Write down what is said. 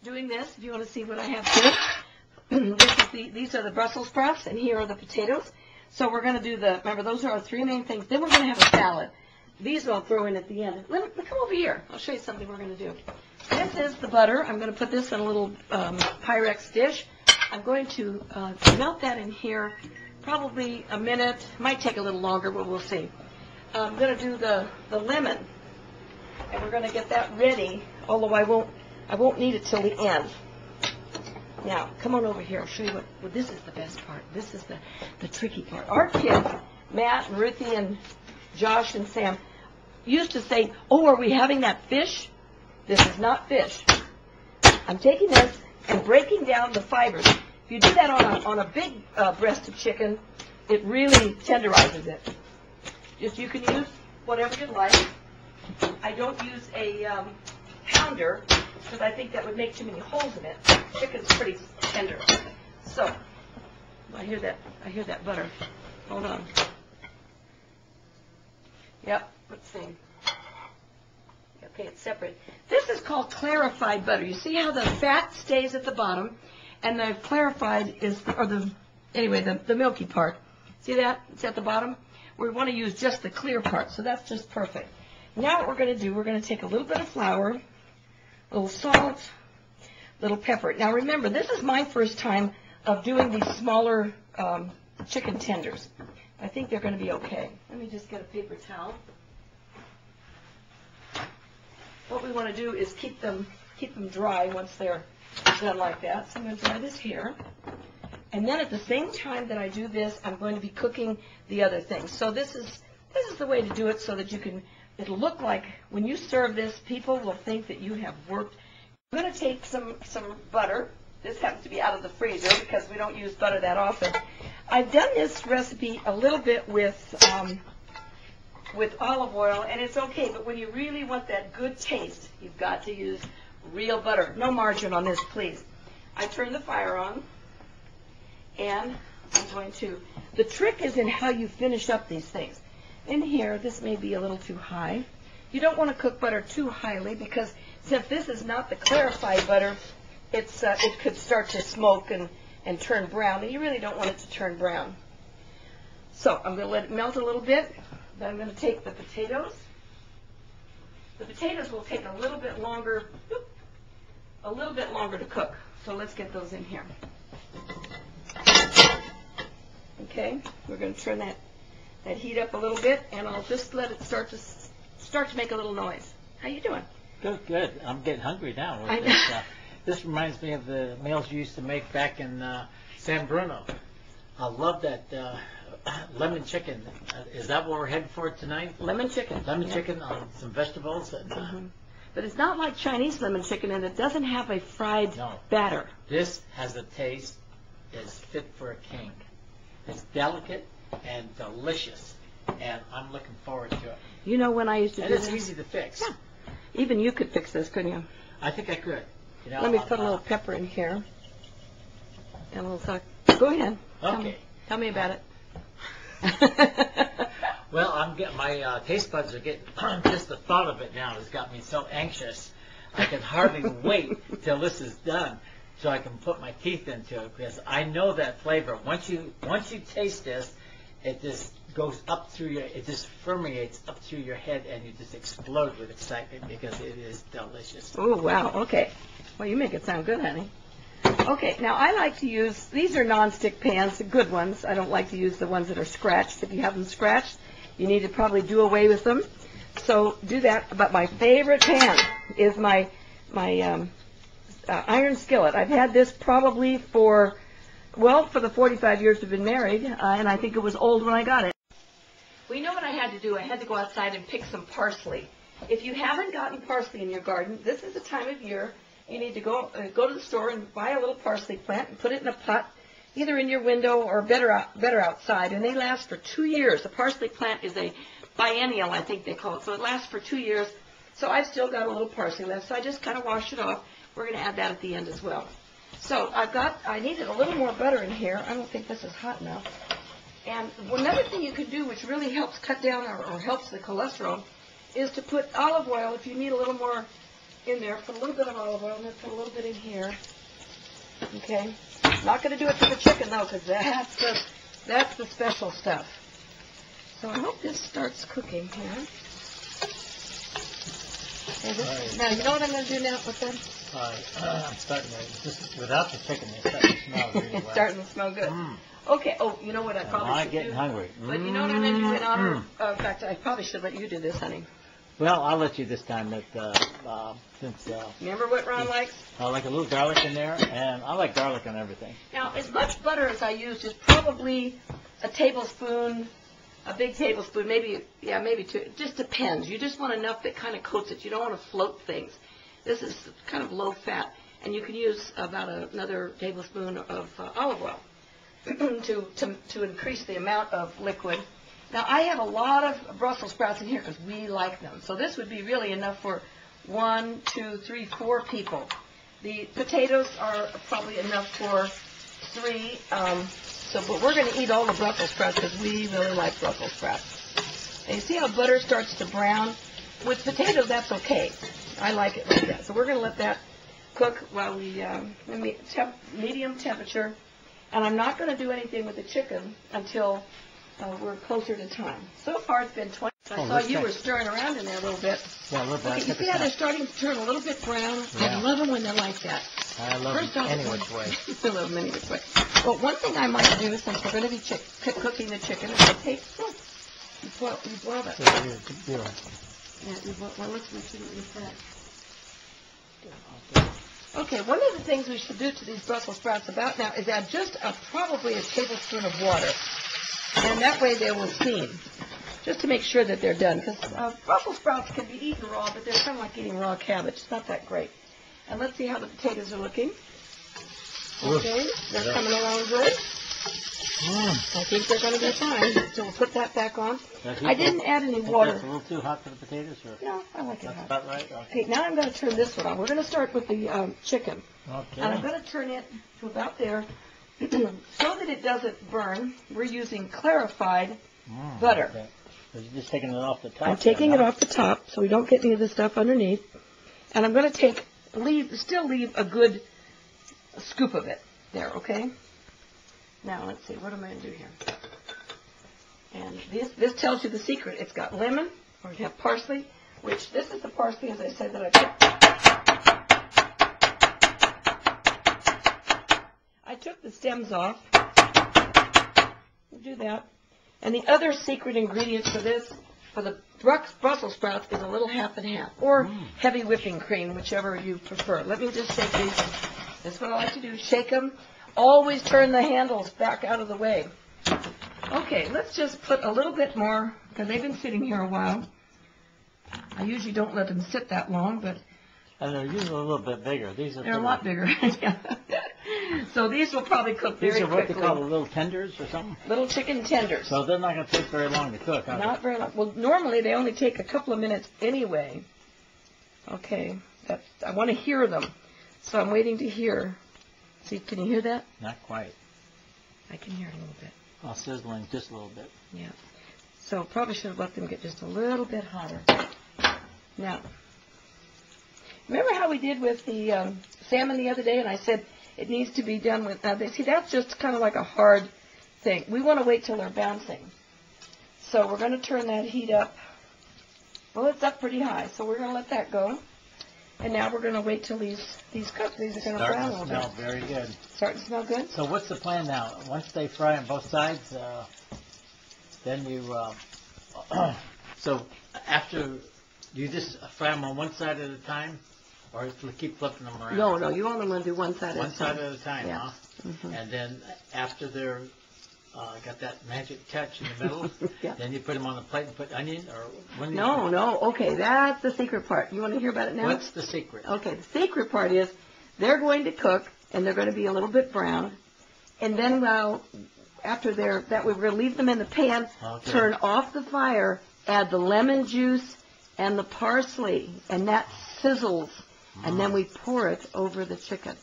doing this, if you want to see what I have here, these are the Brussels sprouts, and here are the potatoes. So we're going to do remember, those are our three main things. Then we're going to have a salad. These I'll throw in at the end. Come over here. I'll show you something we're going to do. This is the butter. I'm going to put this in a little Pyrex dish. I'm going to melt that in here, probably a minute. Might take a little longer, but we'll see. I'm going to do the lemon, and we're going to get that ready, although I won't need it till the end. Now, come on over here. I'll show you well, this is the best part. This is the tricky part. Our kids, Matt and Ruthie and Josh and Sam, used to say, oh, are we having that fish? This is not fish. I'm taking this and breaking down the fibers. If you do that on a big breast of chicken, it really tenderizes it. You can use whatever you like. I don't use a pounder because I think that would make too many holes in it. Chicken's pretty tender. So, I hear that butter. Hold on. Yep, let's see. Okay, it's separate. This is called clarified butter. You see how the fat stays at the bottom, and the clarified is, the milky part. See that? It's at the bottom. We want to use just the clear part, so that's just perfect. Now what we're going to do, we're going to take a little bit of flour, a little salt, a little pepper. Now remember, this is my first time of doing these smaller chicken tenders. I think they're going to be okay. Let me just get a paper towel. What we want to do is keep them dry once they're done like that. So I'm going to dry this here. And then at the same time that I do this, I'm going to be cooking the other things. So this is the way to do it so that it'll look like when you serve this, people will think that you have worked. I'm going to take some butter. This happens to be out of the freezer because we don't use butter that often. I've done this recipe a little bit with olive oil, and it's okay, but when you really want that good taste, you've got to use real butter. No margarine on this, please. I turn the fire on, and I'm going to, the trick is in how you finish up these things. In here, this may be a little too high. You don't want to cook butter too highly because since this is not the clarified butter, it could start to smoke and turn brown, and you really don't want it to turn brown. So I'm going to let it melt a little bit. Then I'm going to take the potatoes. The potatoes will take a little bit longer to cook. So let's get those in here. Okay, we're going to turn that heat up a little bit, and I'll just let it start to make a little noise. How you doing? Good. I'm getting hungry now. This reminds me of the meals you used to make back in San Bruno. I love that lemon chicken. Is that what we're heading for tonight? Lemon chicken. Lemon chicken on some vegetables. And, But it's not like Chinese lemon chicken, and it doesn't have a fried batter. This has a taste that's fit for a king. It's delicate and delicious, and I'm looking forward to it. You know when I used to do this? And it's easy to fix. Yeah. Even you could fix this, couldn't you? I think I could. You know, let me put a little pepper in here. And a little salt. Go ahead. Okay. Tell me about it. Well, I'm getting my taste buds are getting just the thought of it now has got me so anxious. I can hardly wait till this is done so I can put my teeth into it because I know that flavor. Once you taste this, it just goes up through it just permeates up through your head, and you just explode with excitement because it is delicious. Oh wow! Okay. Well, you make it sound good, honey. Okay, now I like to use, these are non-stick pans, the good ones. I don't like to use the ones that are scratched. If you have them scratched, you need to probably do away with them. So do that. But my favorite pan is my iron skillet. I've had this probably for the 45 years we've been married, and I think it was old when I got it. Well, you know what I had to do? I had to go outside and pick some parsley. If you haven't gotten parsley in your garden, this is the time of year you need to go to the store and buy a little parsley plant and put it in a pot, either in your window or better outside, and they last for 2 years. The parsley plant is a biennial, I think they call it, so it lasts for 2 years. So I've still got a little parsley left, so I just kind of wash it off. We're going to add that at the end as well. So I needed a little more butter in here. I don't think this is hot enough. And another thing you could do, which really helps cut down or helps the cholesterol, is to put olive oil if you need a little more in there. Put a little bit of olive oil. I'm going to put a little bit in here. Okay. Not going to do it to the chicken, though, because that's the special stuff. So I hope this starts cooking here. Now, you know what I'm going to do now with them? I'm starting to, just without the chicken, it's starting to smell really well. It's starting to smell good. Okay, you know what I probably should do? I'm getting hungry. But you know what I'm going to do in honor of, in fact, I probably should let you do this, honey. Well, I'll let you this time, since... Remember what Ron likes? I like a little garlic in there, and I like garlic on everything. Now, as much butter as I use is probably a tablespoon, a big tablespoon, maybe two. It just depends. You just want enough that kind of coats it. You don't want to float things. This is kind of low fat, and you can use about another tablespoon of olive oil to increase the amount of liquid. Now, I have a lot of Brussels sprouts in here because we like them. So this would be really enough for 1, 2, 3, 4 people. The potatoes are probably enough for 3. But we're going to eat all the Brussels sprouts because we really like Brussels sprouts. And you see how butter starts to brown? With potatoes, that's okay. I like it like that. So we're going to let that cook while we medium temperature. And I'm not going to do anything with the chicken until we're closer to time. So far, it's been 20. I saw you were stirring around in there a little bit. Yeah, a little bit. Okay, you see how they're starting to turn a little bit brown? Yeah. I love them when they're like that. I love them any which way. I love them any which way. Well, one thing I might do, since we're going to be cooking the chicken, is I take... you boil that. Yeah, well, let's use that. Okay, one of the things we should do to these Brussels sprouts about now is add just probably a tablespoon of water. And that way they will steam, just to make sure that they're done. Because Brussels sprouts can be eaten raw, but they're kind of like eating raw cabbage. It's not that great. And let's see how the potatoes are looking. Okay, they're coming along good. I think they're going to be fine. So we'll put that back on. I didn't add any water. That's a little too hot for the potatoes? Or? No, I like it hot. That's about right? Okay, now I'm going to turn this one on. We're going to start with the chicken. Okay. And I'm going to turn it to about there. So that it doesn't burn, we're using clarified butter. Okay. So you're just taking it off the top? I'm taking it off the top so we don't get any of the stuff underneath. And I'm going to still leave a good scoop of it there, okay? Now, let's see, what am I going to do here? And this tells you the secret. It's got lemon, or you have parsley, which this is the parsley, as I said, that I took the stems off. We'll do that. And the other secret ingredient for this, for the Brussels sprouts, is a little half and half, or heavy whipping cream, whichever you prefer. Let me just shake these. That's what I like to do, shake them. Always turn the handles back out of the way. Okay, let's just put a little bit more, because they've been sitting here a while. I usually don't let them sit that long, but... And they're usually a little bit bigger. They're a lot bigger. So these will probably cook very quickly. These are what they call little tenders or something? Little chicken tenders. So they're not going to take very long to cook, are they? Not very long. Well, normally they only take a couple of minutes anyway. Okay. I want to hear them. So I'm waiting to hear. See, can you hear that? Not quite. I can hear it a little bit. Oh, sizzling just a little bit. Yeah. So probably should have let them get just a little bit hotter. Now, remember how we did with the salmon the other day, and I said it needs to be done with, see, that's just kind of like a hard thing. We want to wait till they're bouncing. So we're going to turn that heat up. Well, it's up pretty high, so we're going to let that go. And now we're going to wait till these cook. These are going to brown a little bit. Starting to smell very good. Starting to smell good? So what's the plan now? Once they fry on both sides, then you, so after, do you just fry them on one side at a time? Or keep flipping them around? No, you only want to do one side at a time. One side at a time, yeah. huh? Mm-hmm. And then after they're got that magic touch in the middle, yeah. Then you put them on the plate and put onion? Or when No, okay, that's the secret part. You want to hear about it now? What's the secret? Okay, the secret part is they're going to cook, and they're going to be a little bit brown. And then after we're going to leave them in the pan, okay. Turn off the fire, add the lemon juice and the parsley, and that sizzles. And then we pour it over the chicken.